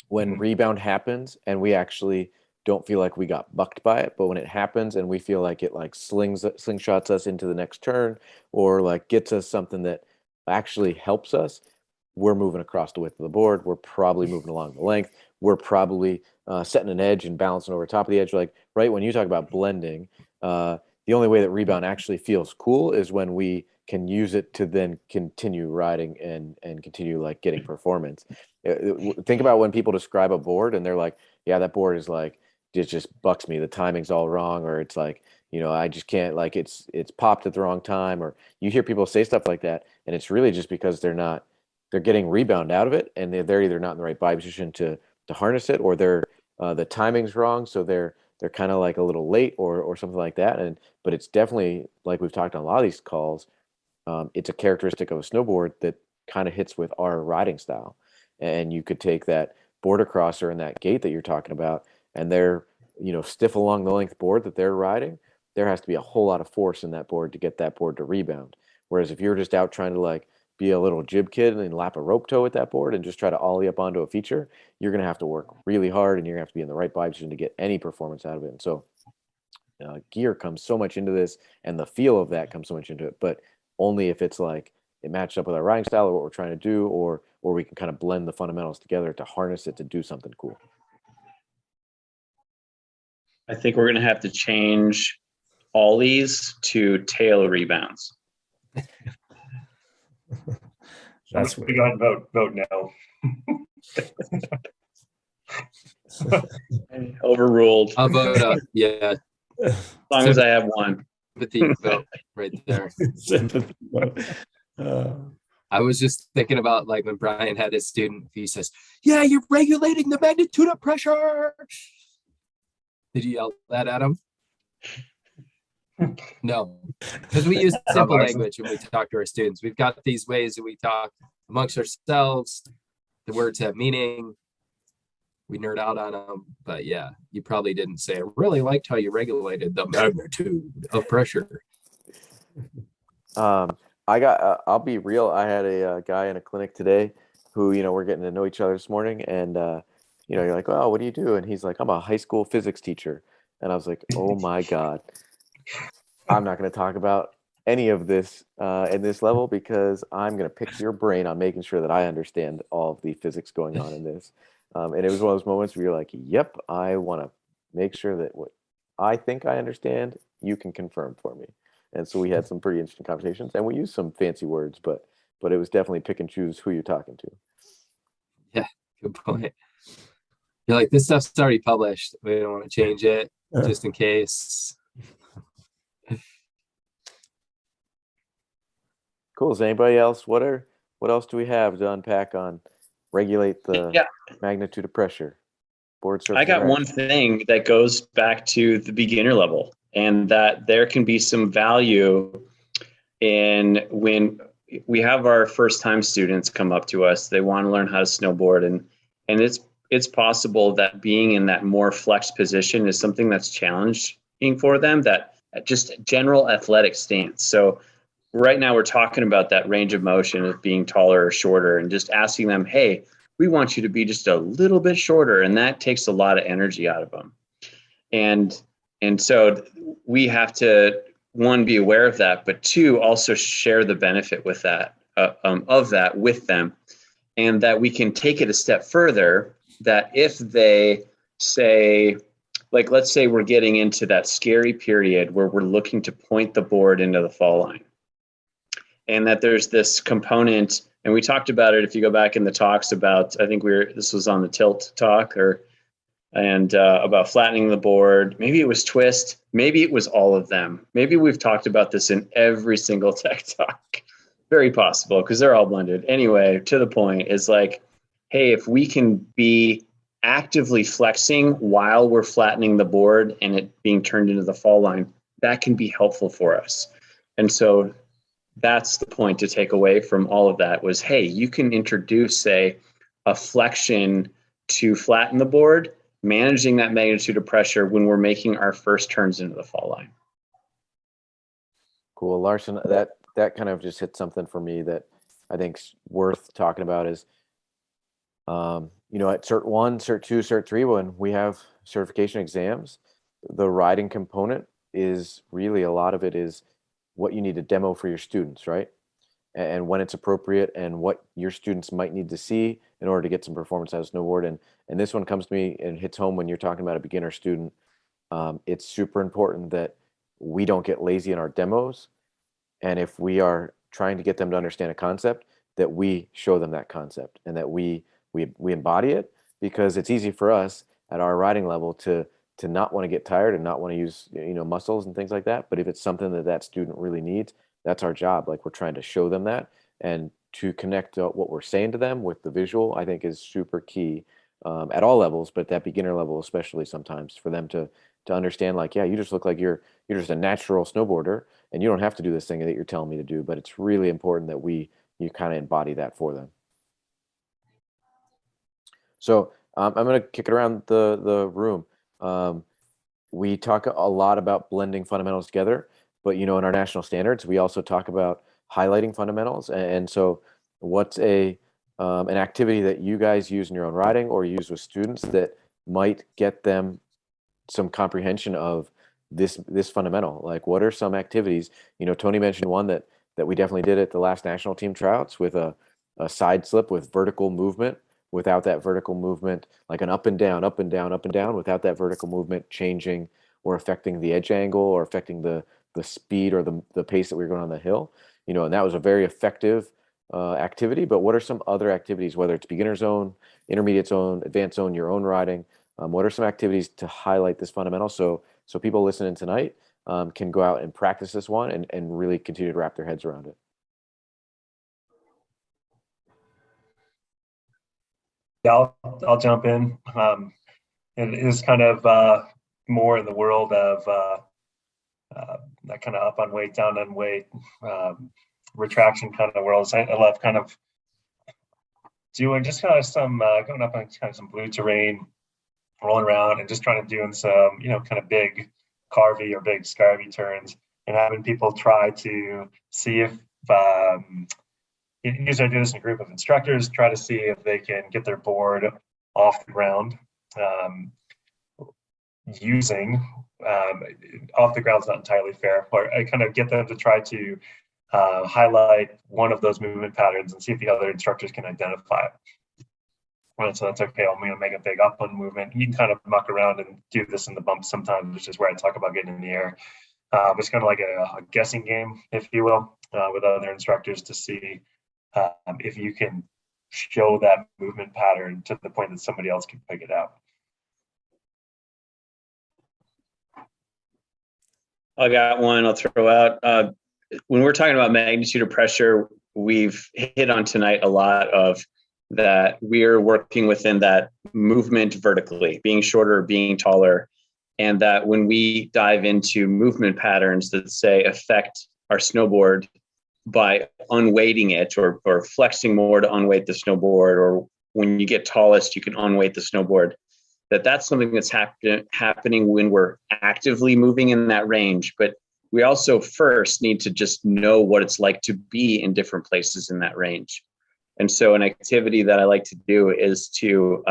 when rebound happens and we actually don't feel like we got bucked by it, but when it happens and we feel like it like slingshots us into the next turn, or like gets us something that actually helps us, we're moving across the width of the board. We're probably moving along the length. We're probably setting an edge and balancing over top of the edge. Like, right, when you talk about blending, the only way that rebound actually feels cool is when we can use it to then continue riding and continue like getting performance. Think about when people describe a board and they're like, yeah, that board is like, it just bucks me. The timing's all wrong, or it's like, I just can't, like, it's popped at the wrong time, or you hear people say stuff like that, and it's really just because they're getting rebound out of it, and they're either not in the right body position to harness it, or they're the timing's wrong, so they're kind of like a little late or something like that. But it's definitely, like we've talked on a lot of these calls, it's a characteristic of a snowboard that kind of hits with our riding style. And you could take that border crosser and that gate that you're talking about, and they're stiff along the length board that they're riding, there has to be a whole lot of force in that board to get that board to rebound. Whereas if you're just out trying to like be a little jib kid and lap a rope toe with that board and just try to ollie up onto a feature, you're going to have to work really hard, and you're going to have to be in the right body position to get any performance out of it. And so gear comes so much into this, and the feel of that comes so much into it, but only if it's like it matches up with our riding style or what we're trying to do, or we can kind of blend the fundamentals together to harness it to do something cool. I think we're going to have to change ollies to tail rebounds. That's we got to vote no. Overruled. I'll vote yeah. As long as I have one. Sympathy vote right there. I was just thinking about like when Brian had his student, he says, yeah, you're regulating the magnitude of pressure. Did you yell that at him? No, because we use simple language when we talk to our students. We've got these ways that we talk amongst ourselves. The words have meaning. We nerd out on them, but yeah, you probably didn't say, I really liked how you regulated the magnitude of pressure. I'll be real. I had a guy in a clinic today who, we're getting to know each other this morning, and you're like, oh, what do you do? And he's like, I'm a high school physics teacher. And I was like, oh my God, I'm not going to talk about any of this in this level, because I'm going to pick your brain on making sure that I understand all of the physics going on in this. And it was one of those moments where you're like, yep, I want to make sure that what I think I understand, you can confirm for me. And so we had some pretty interesting conversations, and we used some fancy words, but it was definitely pick and choose who you're talking to. Yeah, good point. You're like, this stuff's already published. We don't want to change it just in case. Cool. Is anybody else? What else do we have to unpack on regulate the magnitude of pressure? Board surface. I got one thing that goes back to the beginner level, and that there can be some value in when we have our first time students come up to us. They want to learn how to snowboard, and it's possible that being in that more flex position is something that's challenging for them, that just general athletic stance. So right now we're talking about that range of motion of being taller or shorter, and just asking them, hey, we want you to be just a little bit shorter. And that takes a lot of energy out of them. And so we have to, one, be aware of that, but two, also share the benefit with that, of that with them. And that we can take it a step further, that if they say, like, let's say we're getting into that scary period where we're looking to point the board into the fall line, and that there's this component, and we talked about it, if you go back in the talks about, I think this was on the tilt talk, about flattening the board. Maybe it was twist. Maybe it was all of them. Maybe we've talked about this in every single tech talk. Very possible, because they're all blended. Anyway, to the point is like, hey, if we can be actively flexing while we're flattening the board and it being turned into the fall line, that can be helpful for us. And so that's the point to take away from all of that was, hey, you can introduce, say, a flexion to flatten the board, managing that magnitude of pressure when we're making our first turns into the fall line. Cool. Larson, that kind of just hit something for me that I think's worth talking about is, at Cert 1, Cert 2, Cert 3, when we have certification exams, the riding component is really, a lot of it is what you need to demo for your students, right? And when it's appropriate and what your students might need to see in order to get some performance out of snowboard. And this one comes to me and hits home when you're talking about a beginner student. It's super important that we don't get lazy in our demos. And if we are trying to get them to understand a concept, that we show them that concept and that we embody it, because it's easy for us at our riding level to not want to get tired and not want to use muscles and things like that. But if it's something that student really needs, that's our job. Like, we're trying to show them that, and to connect what we're saying to them with the visual, I think is super key at all levels, but that beginner level especially, sometimes for them to understand, like, yeah, you just look like you're just a natural snowboarder and you don't have to do this thing that you're telling me to do. But it's really important that you kind of embody that for them. So I'm going to kick it around the room. We talk a lot about blending fundamentals together, but in our national standards, we also talk about highlighting fundamentals. And so what's an activity that you guys use in your own riding or use with students that might get them some comprehension of this fundamental? Like, what are some activities? Tony mentioned one that we definitely did at the last national team tryouts with a side slip with vertical movement. Without that vertical movement, like an up and down, up and down, up and down, without that vertical movement changing or affecting the edge angle or affecting the speed or the pace that we were going on the hill, and that was a very effective activity. But what are some other activities, whether it's beginner zone, intermediate zone, advanced zone, your own riding? What are some activities to highlight this fundamental so people listening tonight can go out and practice this one and really continue to wrap their heads around it? Yeah, I'll jump in. It is kind of more in the world of that kind of up on weight, down on weight, retraction kind of worlds. I love kind of doing just kind of some going up on kind of some blue terrain, rolling around and just trying to doing some kind of big carvy or big scarvy turns, and having people try to see if usually I do this in a group of instructors, try to see if they can get their board off the ground using off the ground is not entirely fair, but I kind of get them to try to highlight one of those movement patterns and see if the other instructors can identify it. Right, so that's okay. I'm going to make a big up one movement. You can kind of muck around and do this in the bumps sometimes, which is where I talk about getting in the air. It's kind of like a guessing game, if you will, with other instructors to see if you can show that movement pattern to the point that somebody else can pick it out. I got one I'll throw out. When we're talking about magnitude of pressure, we've hit on tonight a lot of that we're working within that movement vertically, being shorter, being taller, and that when we dive into movement patterns that say affect our snowboard by unweighting it or flexing more to unweight the snowboard, or when you get tallest, you can unweight the snowboard, that's something that's happening when we're actively moving in that range. But we also first need to just know what it's like to be in different places in that range. And so an activity that I like to do is to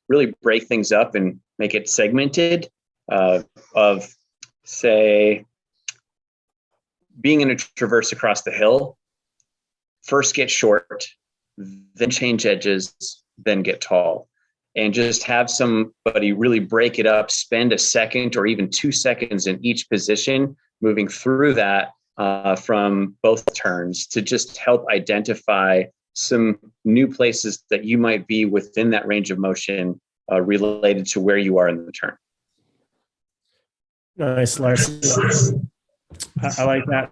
really break things up and make it segmented of, say, being in a traverse across the hill, first get short, then change edges, then get tall. And just have somebody really break it up, spend a second or even 2 seconds in each position, moving through that from both turns to just help identify some new places that you might be within that range of motion related to where you are in the turn. Nice, Larson. I like that.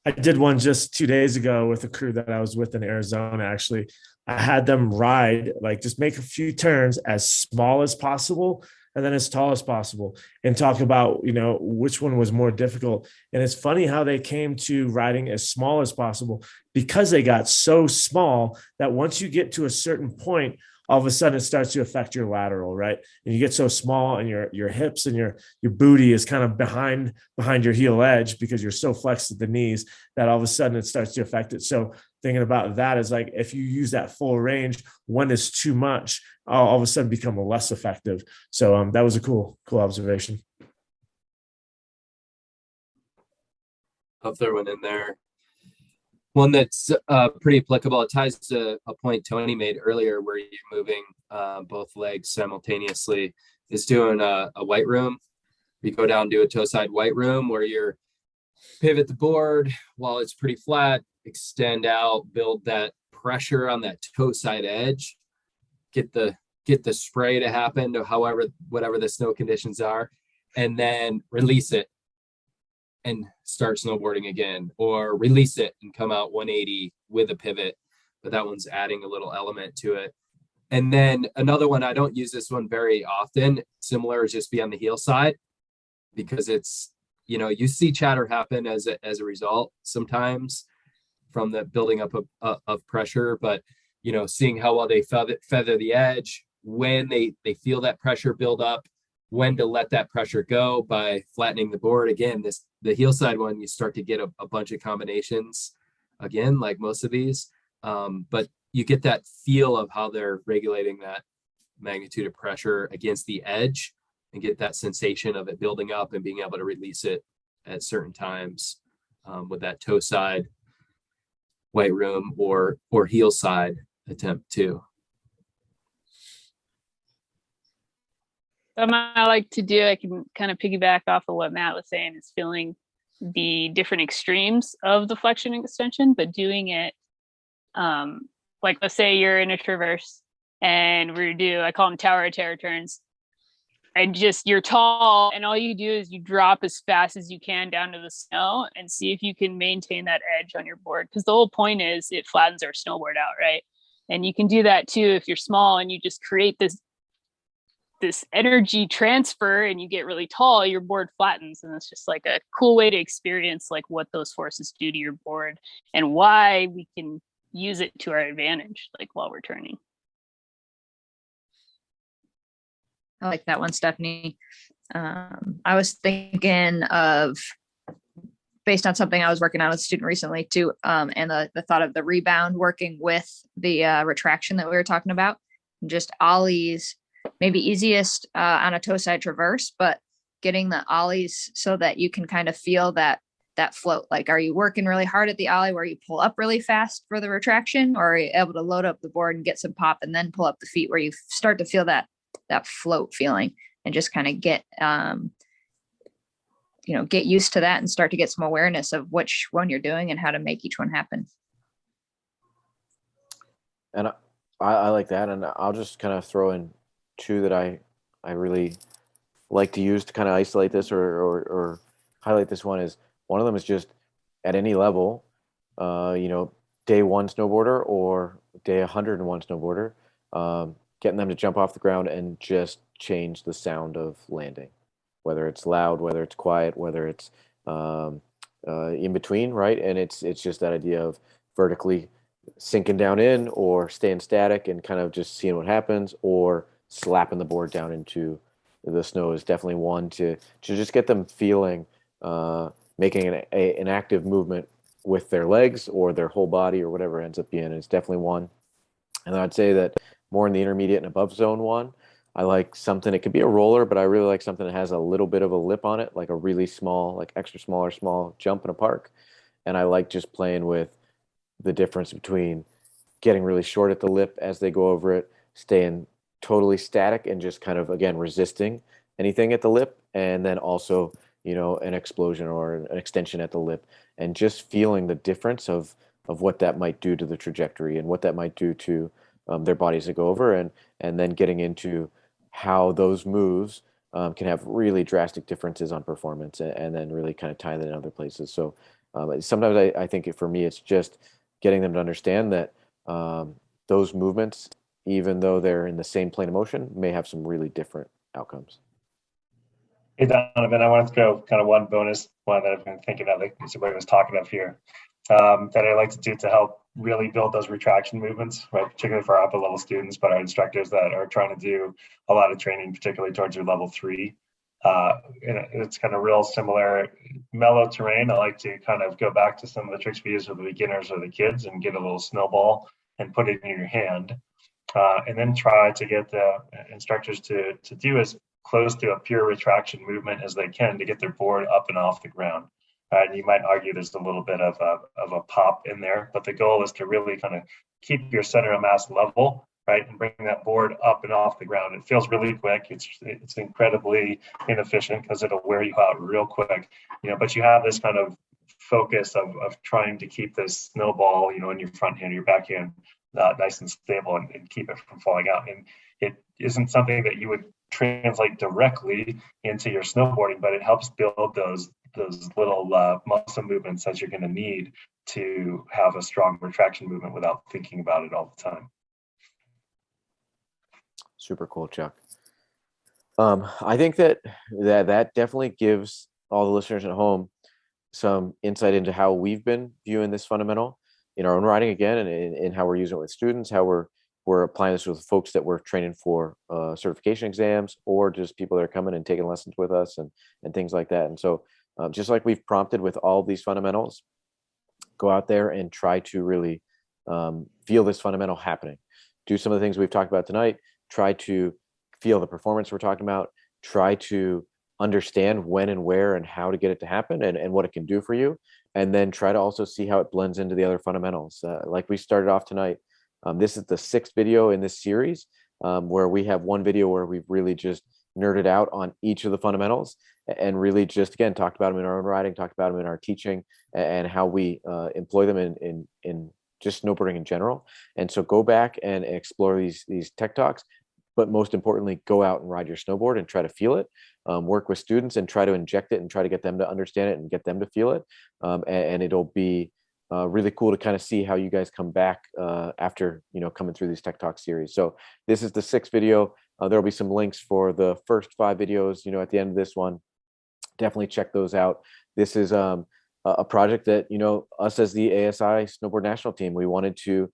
I did one just 2 days ago with a crew that I was with in Arizona. Actually, I had them ride, like, just make a few turns as small as possible and then as tall as possible, and talk about, you know, which one was more difficult. And it's funny how they came to riding as small as possible, because they got so small that once you get to a certain point, all of a sudden it starts to affect your lateral, right? And you get so small, and your hips and your booty is kind of behind your heel edge because you're so flexed at the knees, that all of a sudden it starts to affect it. So thinking about that is, like, if you use that full range, when it's too much, all of a sudden become less effective. So that was a cool observation. I'll throw one in there. One that's pretty applicable. It ties to a point Tony made earlier, where you're moving both legs simultaneously, is doing a white room. You go down, do a toe side white room, where you're pivot the board while it's pretty flat, extend out, build that pressure on that toe side edge, get the spray to happen, to whatever the snow conditions are, and then release it and start snowboarding again, or release it and come out 180 with a pivot, but that one's adding a little element to it. And then another one, I don't use this one very often, similar, is just be on the heel side, because it's, you know, you see chatter happen as a result sometimes from the building up of pressure, but, you know, seeing how well they feather the edge, when they feel that pressure build up, when to let that pressure go by flattening the board. Again, the heel side one, you start to get a bunch of combinations, again, like most of these, but you get that feel of how they're regulating that magnitude of pressure against the edge, and get that sensation of it building up and being able to release it at certain times with that toe side white room or heel side attempt too. I like to do, I can kind of piggyback off of what Matt was saying, is feeling the different extremes of the flexion extension, but doing it like, let's say you're in a traverse and I call them tower of terror turns, and just, you're tall, and all you do is you drop as fast as you can down to the snow and see if you can maintain that edge on your board, because the whole point is it flattens our snowboard out, right? And you can do that too if you're small, and you just create this energy transfer and you get really tall, your board flattens. And it's just like a cool way to experience like what those forces do to your board and why we can use it to our advantage, like while we're turning. I like that one, Stephanie. I was thinking of, based on something I was working on with a student recently too, and the thought of the rebound working with the retraction that we were talking about, just ollies, maybe easiest on a toe side traverse, but getting the ollies so that you can kind of feel that float. Like, are you working really hard at the ollie where you pull up really fast for the retraction, or are you able to load up the board and get some pop and then pull up the feet, where you start to feel that float feeling, and just kind of get used to that and start to get some awareness of which one you're doing and how to make each one happen. And I like that. And I'll just kind of throw in two that I really like to use to kind of isolate this or highlight this one. Is one of them is just at any level, day one snowboarder or day 101 snowboarder, getting them to jump off the ground and just change the sound of landing, whether it's loud, whether it's quiet, whether it's in between, right? And it's just that idea of vertically sinking down in, or staying static and kind of just seeing what happens, or slapping the board down into the snow is definitely one to just get them feeling making an active movement with their legs or their whole body or whatever it ends up being is definitely one. And I'd say that more in the intermediate and above zone one, I like something, it could be a roller, but I really like something that has a little bit of a lip on it, like a really small, like extra small or small jump in a park. And I like just playing with the difference between getting really short at the lip as they go over it, staying totally static and just kind of, again, resisting anything at the lip, and then also, you know, an explosion or an extension at the lip, and just feeling the difference of what that might do to the trajectory and what that might do to their bodies that go over, and then getting into how those moves can have really drastic differences on performance, and then really kind of tie that in other places. So sometimes I think for me, it's just getting them to understand that those movements, even though they're in the same plane of motion, may have some really different outcomes. Hey, Donovan, I wanted to throw kind of one bonus one that I've been thinking of, like somebody was talking of here, that I like to do to help really build those retraction movements, right? Particularly for our upper level students, but our instructors that are trying to do a lot of training, particularly towards your level 3. It's kind of real similar, mellow terrain. I like to kind of go back to some of the tricks we use for the beginners or the kids and get a little snowball and put it in your hand. And then try to get the instructors to do as close to a pure retraction movement as they can to get their board up and off the ground. And you might argue there's a little bit of a pop in there, but the goal is to really kind of keep your center of mass level, right, and bring that board up and off the ground. It feels really quick. It's incredibly inefficient because it'll wear you out real quick, you know. But you have this kind of focus of trying to keep this snowball, you know, in your front hand, your back hand, nice and stable, and keep it from falling out. And it isn't something that you would translate directly into your snowboarding, but it helps build those little muscle movements that you're going to need to have a strong retraction movement without thinking about it all the time. Super cool, Chuck. I think that definitely gives all the listeners at home some insight into how we've been viewing this fundamental in our own writing, again, and in how we're using it with students, how we're applying this with folks that we're training for certification exams, or just people that are coming and taking lessons with us and things like that. And so just like we've prompted with all these fundamentals, go out there and try to really feel this fundamental happening. Do some of the things we've talked about tonight. Try to feel the performance we're talking about. Try to understand when and where and how to get it to happen, and what it can do for you. And then try to also see how it blends into the other fundamentals. Like we started off tonight, this is the 6th video in this series, where we have one video where we've really just nerded out on each of the fundamentals and really just, again, talked about them in our own writing, talked about them in our teaching, and how we employ them in just snowboarding in general. And so go back and explore these tech talks, but most importantly, go out and ride your snowboard and try to feel it. Work with students and try to inject it and try to get them to understand it and get them to feel it. And it'll be really cool to kind of see how you guys come back after, you know, coming through these tech talk series. So this is the 6th video. There'll be some links for the first 5 videos, you know, at the end of this one. Definitely check those out. This is a project that, you know, us as the ASI Snowboard National Team, we wanted to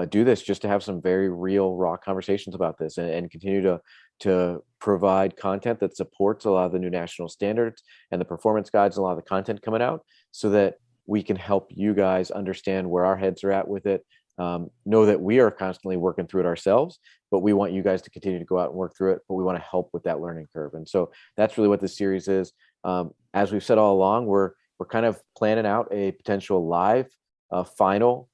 do this just to have some very real, raw conversations about this, and continue to provide content that supports a lot of the new national standards and the performance guides, a lot of the content coming out, so that we can help you guys understand where our heads are at with it. Know that we are constantly working through it ourselves, but we want you guys to continue to go out and work through it, but we want to help with that learning curve. And so that's really what this series is. As we've said all along, we're kind of planning out a potential live final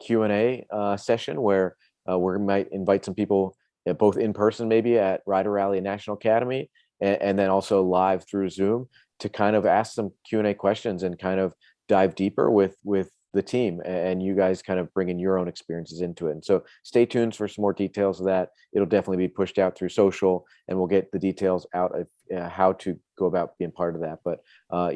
Q&A session where we might invite some people, both in person, maybe at Rider Rally National Academy, and then also live through Zoom, to kind of ask some Q&A questions and kind of dive deeper with the team, and you guys kind of bringing your own experiences into it. And so stay tuned for some more details of that. It'll definitely be pushed out through social, and we'll get the details out of how to go about being part of that. But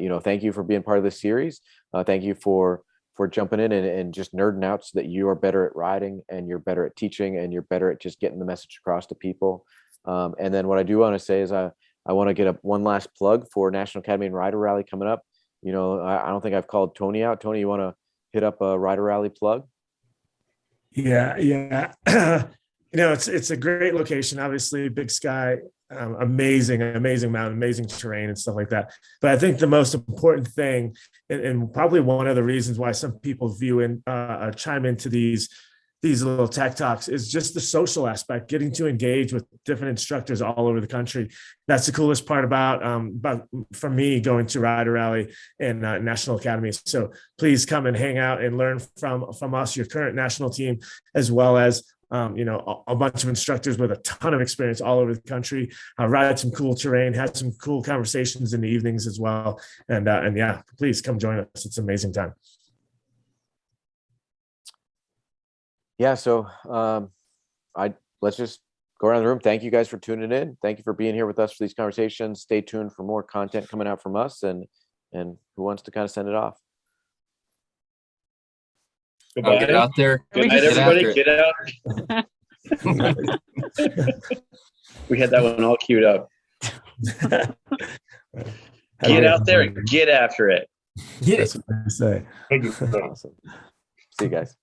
you know, thank you for being part of this series. Thank you for jumping in and just nerding out, so that you are better at riding, and you're better at teaching, and you're better at just getting the message across to people. And then what I do want to say is I want to get one last plug for National Academy and Rider Rally coming up. You know, I don't think I've called Tony out. Tony, you want to hit up a Rider Rally plug? Yeah. It's a great location. Obviously, big sky, amazing mountain, amazing terrain, and stuff like that. But I think the most important thing, and probably one of the reasons why some people chime into these little tech talks, is just the social aspect, getting to engage with different instructors all over the country. That's the coolest part about for me, going to Rider Rally and National Academy. So please come and hang out and learn from us, your current national team, as well as a bunch of instructors with a ton of experience all over the country. Ride some cool terrain, had some cool conversations in the evenings as well. And yeah, please come join us. It's an amazing time. Yeah, so let's just go around the room. Thank you guys for tuning in. Thank you for being here with us for these conversations. Stay tuned for more content coming out from us. And who wants to kind of send it off? Goodbye. Get out there. Good night, everybody. Get out. We had that one all queued up. Get out there and get after it. That's what I say. Thank you. Awesome. See you guys.